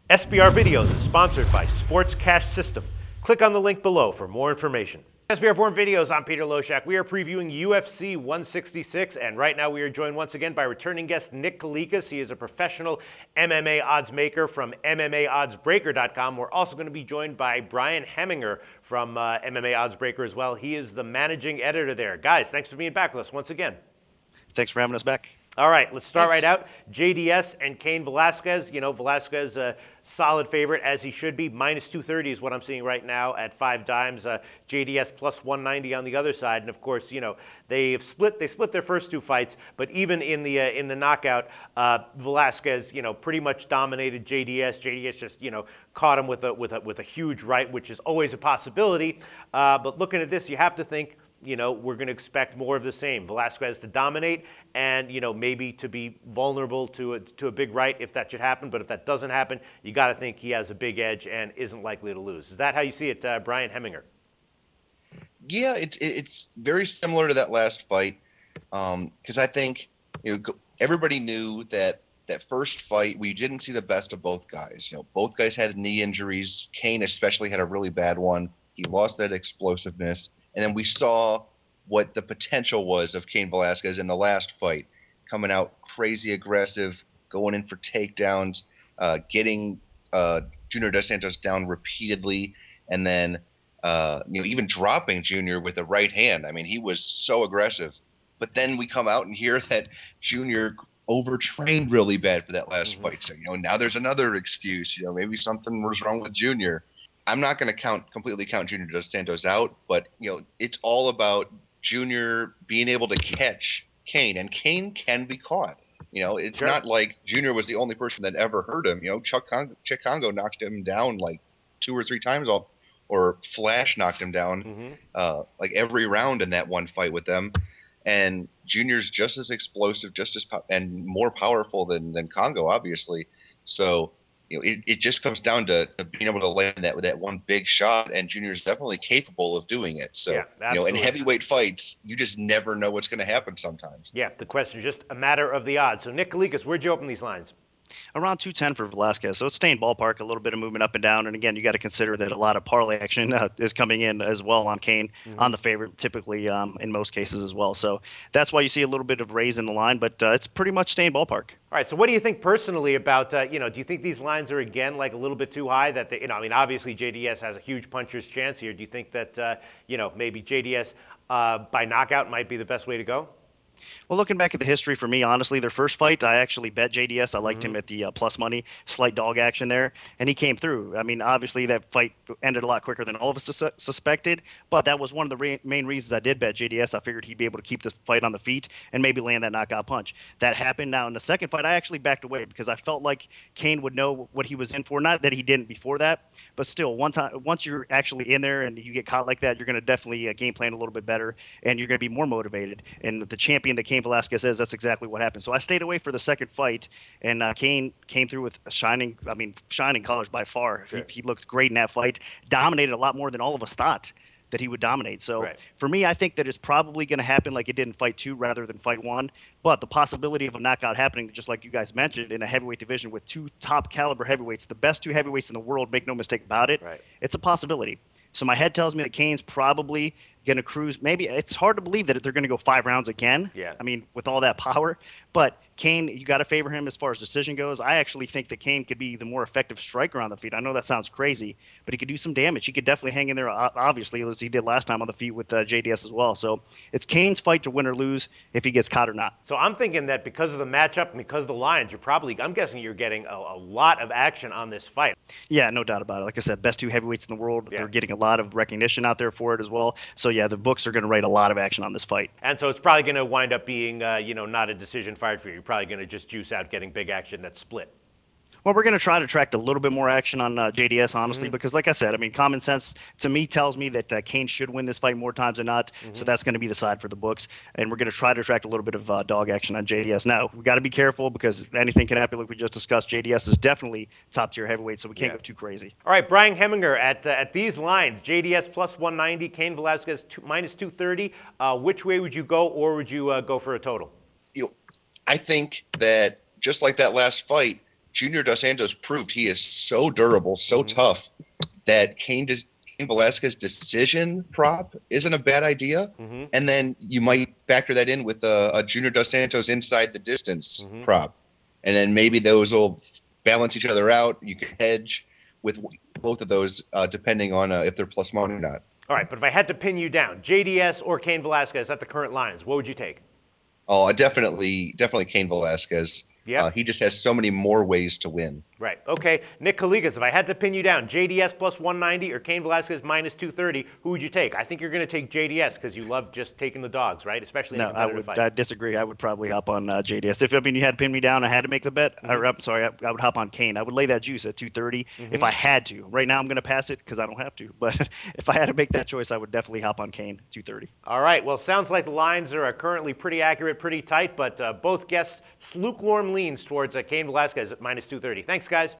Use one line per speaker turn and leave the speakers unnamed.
SBR Videos is sponsored by Sports Cash System. Click on the link below for more information. SBRForum Videos, I'm Peter Loshak. We are previewing UFC 166, and right now we are joined once again by returning guest Nick Kalikas. He is a professional MMA odds maker from MMAoddsbreaker.com. We're also going to be joined by Brian Hemminger from MMA Oddsbreaker as well. He is the managing editor there. Guys, thanks for being back with us once again.
Thanks for having us back.
All right, let's start right out. JDS and Cain Velasquez. You know, Velasquez a solid favorite, as he should be. Minus 230 is what I'm seeing right now at 5 dimes. JDS plus 190 on the other side. And of course, you know, they split their first 2 fights, but even in the knockout, Velasquez, you know, pretty much dominated JDS. JDS just, you know, caught him with a huge right, which is always a possibility. But looking at this, you have to think, you know, we're going to expect more of the same. Velasquez to dominate and, you know, maybe to be vulnerable to a big right if that should happen. But if that doesn't happen, you got to think he has a big edge and isn't likely to lose. Is that how you see it, Brian Hemminger?
Yeah, it's very similar to that last fight because I think, you know, everybody knew that first fight we didn't see the best of both guys. You know, both guys had knee injuries. Cain especially had a really bad one. He lost that explosiveness. And then we saw what the potential was of Cain Velasquez in the last fight, coming out crazy aggressive, going in for takedowns, getting Junior Dos Santos down repeatedly, and then you know, even dropping Junior with the right hand. I mean, he was so aggressive. But then we come out and hear that Junior overtrained really bad for that last fight. So, you know, now there's another excuse. You know, maybe something was wrong with Junior. I'm not going to completely count Junior Dos Santos out, but, you know, it's all about Junior being able to catch Cain, and Cain can be caught. You know, it's not like Junior was the only person that ever hurt him. You know, Chuck Congo knocked him down like 2 or 3 times, or Flash knocked him down like every round in that one fight with them. And Junior's just as explosive, just as and more powerful than Congo, obviously. So, you know, it just comes down to being able to land that with that one big shot, and Junior's definitely capable of doing it. So,
yeah,
you know, in heavyweight fights, you just never know what's going to happen sometimes.
Yeah, the question is just a matter of the odds. So, Nick Kalikas, where'd you open these lines?
Around 210 for Velasquez, so it's staying ballpark, a little bit of movement up and down. And again, you got to consider that a lot of parlay action is coming in as well on Cain, on the favorite, typically in most cases as well. So that's why you see a little bit of raise in the line, but it's pretty much staying ballpark.
All right, so what do you think personally about, you know, do you think these lines are, again, like a little bit too high? That, you know, I mean, obviously JDS has a huge puncher's chance here. Do you think that, you know, maybe JDS by knockout might be the best way to go?
Well, looking back at the history for me, honestly, their first fight, I actually bet JDS. I liked him at the plus money, slight dog action there, and he came through. I mean, obviously, that fight ended a lot quicker than all of us suspected, but that was one of the main reasons I did bet JDS. I figured he'd be able to keep the fight on the feet and maybe land that knockout punch. That happened. Now, in the second fight, I actually backed away because I felt like Cain would know what he was in for. Not that he didn't before that, but still, once you're actually in there and you get caught like that, you're going to definitely game plan a little bit better, and you're going to be more motivated. And the champion that Cain Velasquez says that's exactly what happened. So I stayed away for the second fight, and Cain came through with shining colors by far. Sure. He looked great in that fight, dominated a lot more than all of us thought that he would dominate. So for me, I think that it's probably going to happen like it did in fight 2 rather than fight 1. But the possibility of a knockout happening, just like you guys mentioned, in a heavyweight division with 2 top caliber heavyweights, the best 2 heavyweights in the world, make no mistake about it, it's a possibility. So my head tells me that Cain's probably going to cruise. Maybe it's hard to believe that they're going to go 5 rounds again.
Yeah.
I mean, with all that power. But Cain, you got to favor him as far as decision goes. I actually think that Cain could be the more effective striker on the feet. I know that sounds crazy, but he could do some damage. He could definitely hang in there, obviously, as he did last time on the feet with JDS as well. So it's Cain's fight to win or lose if he gets caught or not.
So I'm thinking that because of the matchup and because of the lines, I'm guessing you're getting a lot of action on this fight.
Yeah, no doubt about it. Like I said, best 2 heavyweights in the world. Yeah. They're getting a lot of recognition out there for it as well. So yeah, the books are going to write a lot of action on this fight.
And so it's probably going to wind up being, you know, not a decision fired for you. You're probably going to just juice out getting big action that's split.
Well, we're going to try to attract a little bit more action on JDS, honestly, because like I said, I mean, common sense to me tells me that Cain should win this fight more times than not. So that's going to be the side for the books. And we're going to try to attract a little bit of dog action on JDS. Now, we got to be careful because anything can happen like we just discussed. JDS is definitely top tier heavyweight, so we can't go too crazy.
All right, Brian Hemminger, at these lines, JDS plus 190, Cain Velasquez minus 230. Which way would you go, or would you go for a total?
I think that just like that last fight, Junior Dos Santos proved he is so durable, so tough, that Cain Velasquez decision prop isn't a bad idea. And then you might factor that in with a Junior Dos Santos inside the distance prop. And then maybe those will balance each other out. You can hedge with both of those depending on if they're plus money or not.
All right, but if I had to pin you down, JDS or Cain Velasquez at the current lines, what would you take?
Oh, definitely Cain Velasquez.
Yeah.
He just has so many more ways to win.
Right. Okay. Nick Kalikas, if I had to pin you down, JDS plus 190 or Cain Velasquez minus 230, who would you take? I think you're going to take JDS because you love just taking the dogs, right? Especially in a competitive fight.
I disagree. I would probably hop on JDS. If you had to pin me down, I had to make the bet. I would hop on Cain. I would lay that juice at 230 if I had to. Right now, I'm going to pass it because I don't have to. But if I had to make that choice, I would definitely hop on Cain 230.
All right. Well, sounds like the lines are currently pretty accurate, pretty tight, but both guests lukewarm leans towards Cain Velasquez at minus 230. Thanks, guys.